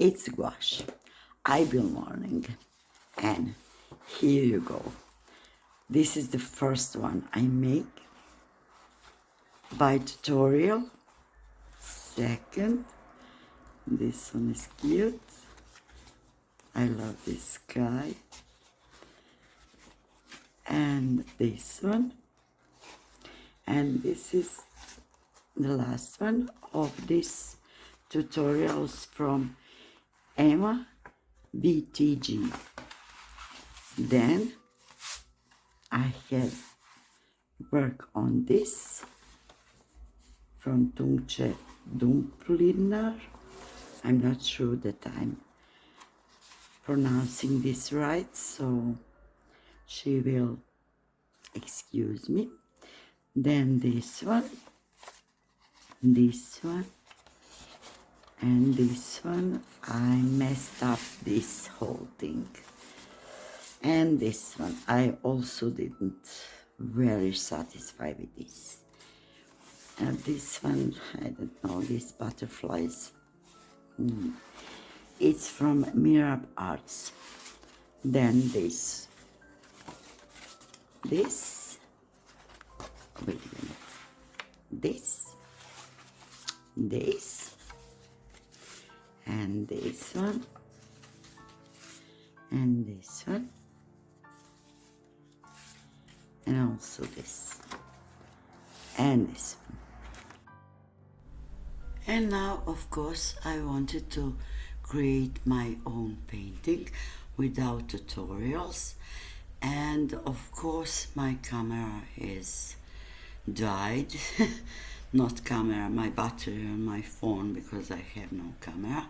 It's gouache. I've been learning, and here you go. This is the first one I make by tutorial. Second, this one is cute. I love this guy. And this one. And this is the last one of these tutorials from Emma BTG. Then I have work on this from Tungche Dumpliner. I'm not sure that I'm pronouncing this right, so she will excuse me. Then this one, and this one. I messed up this whole thing. And this one, I also didn't very satisfied with this. And this one, I don't know, these butterflies. It's from Mirab Arts. Then this, wait a minute, this, and this one, and this one, and also this, and this one. And now, of course, I wanted to create my own painting without tutorials. And of course, my camera is died. Not camera, my battery on my phone, because I have no camera.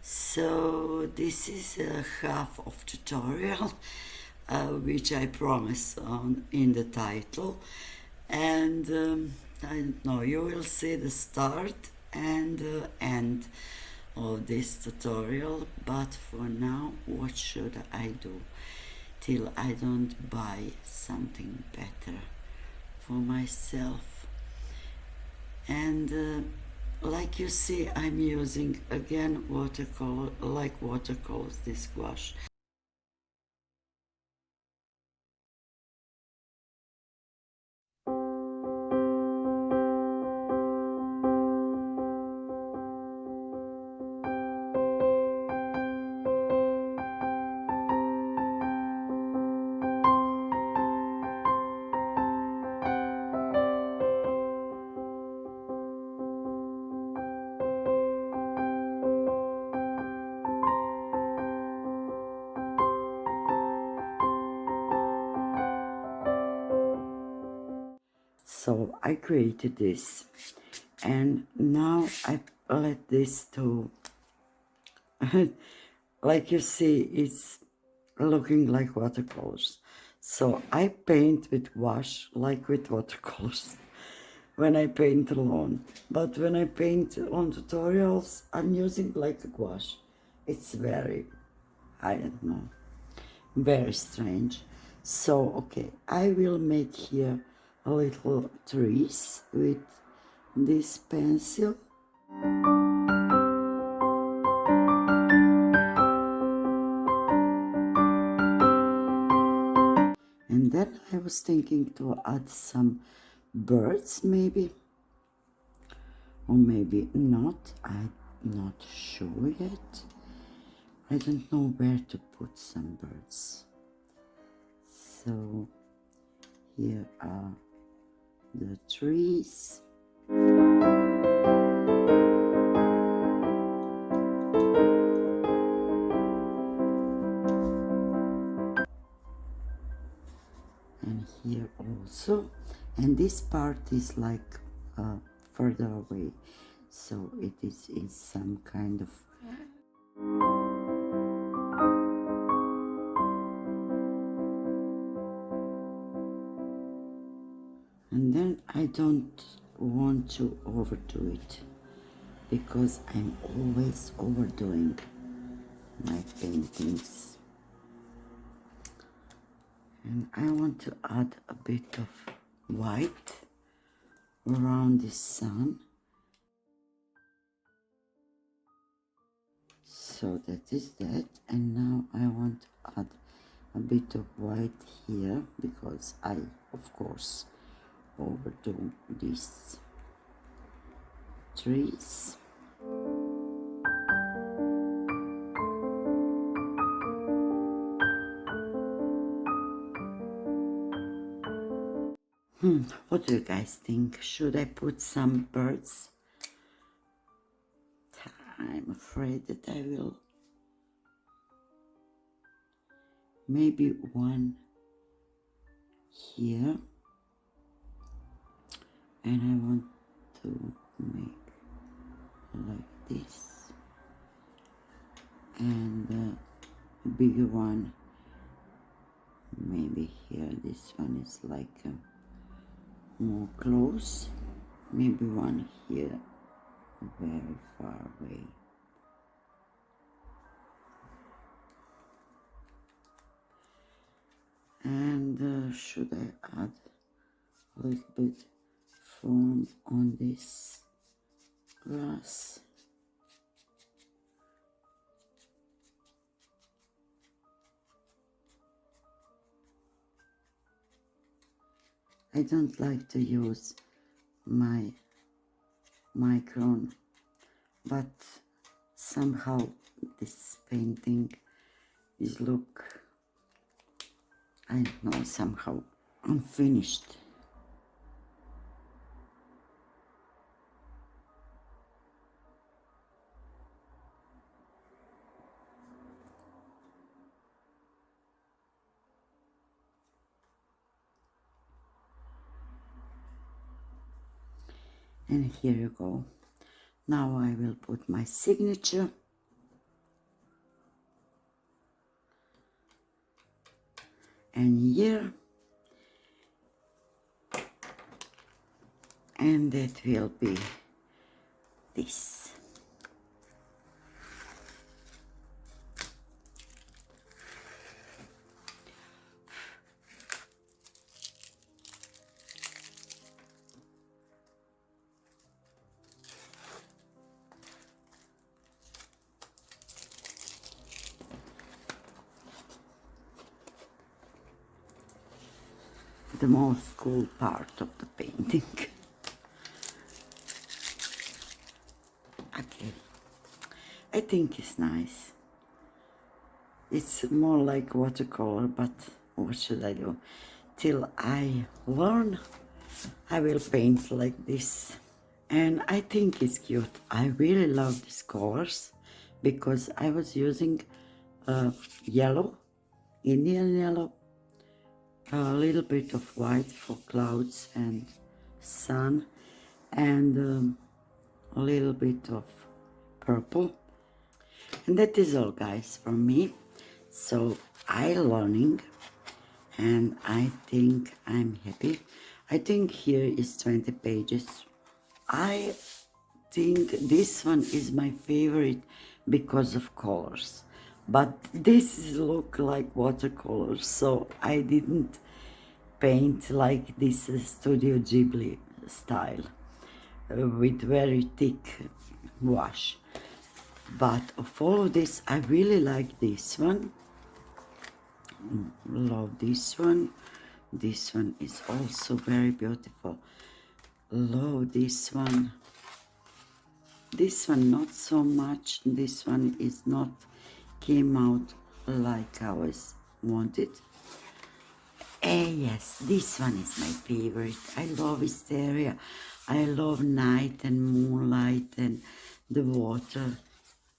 So this is a half of tutorial, which I promise in the title. And I don't know, you will see the start and the end of this tutorial. But for now, what should I do till I don't buy something better for myself? And like you see, I'm using again watercolor, like watercolors, this gouache. So I created this, and now I let this to, like you see, it's looking like watercolors. So I paint with gouache like with watercolors when I paint alone. But when I paint on tutorials, I'm using like a gouache. It's very, I don't know, very strange. So, okay, I will make here a little trees with this pencil. And then I was thinking to add some birds maybe, or maybe not. I'm not sure yet. I don't know where to put some birds. So here are the trees. And here also. And this part is like further away. So it is in some kind of... And then I don't want to overdo it, because I'm always overdoing my paintings. And I want to add a bit of white around the sun. So that is that, and now I want to add a bit of white here because I of course overdo these trees. What do you guys think? Should I put some birds? I'm afraid that I will. Maybe one here, and I want to make like this, and a bigger one maybe here. This one is like more close, maybe one here very far away. And should I add a little bit form on this grass? I don't like to use my micron, but somehow this painting is look, I don't know, somehow unfinished. And here you go. Now I will put my signature. And here. And that will be this. The most cool part of the painting. Okay, I think it's nice. It's more like watercolor, but what should I do? Till I learn, I will paint like this. And I think it's cute. I really love these colors because I was using yellow, Indian yellow, a little bit of white for clouds and sun, and a little bit of purple. And that is all, guys, from me. So I learning, and I think I'm happy. I think here is 20 pages. I think this one is my favorite because of colors, but this look like watercolors, so I didn't paint like this Studio Ghibli style with very thick wash. But of all of this, I really like this one. Love this one. This one is also very beautiful. Love this one. This one not so much. This one is not came out like I was wanted. Yes, this one is my favorite. I love Wisteria. I love night and moonlight and the water.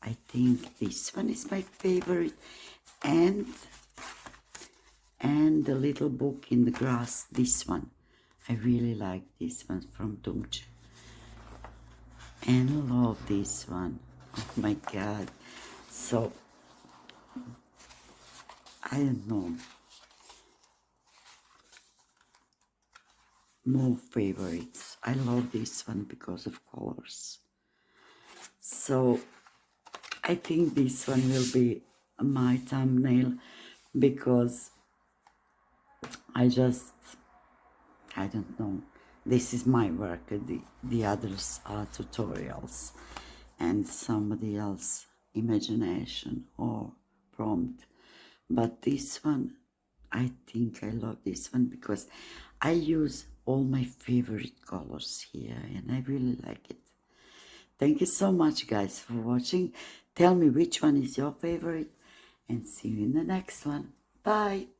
I think this one is my favorite. And the little book in the grass, this one. I really like this one from Gouache. And love this one. Oh my God. So, I don't know. More favorites. I love this one because of colors. So, I think this one will be my thumbnail because I don't know. This is my work. The others are tutorials and somebody else imagination or prompt. But this one, I think I love this one because I use all my favorite colors here and I really like it. Thank you so much guys for watching. Tell me which one is your favorite and see you in the next one. Bye.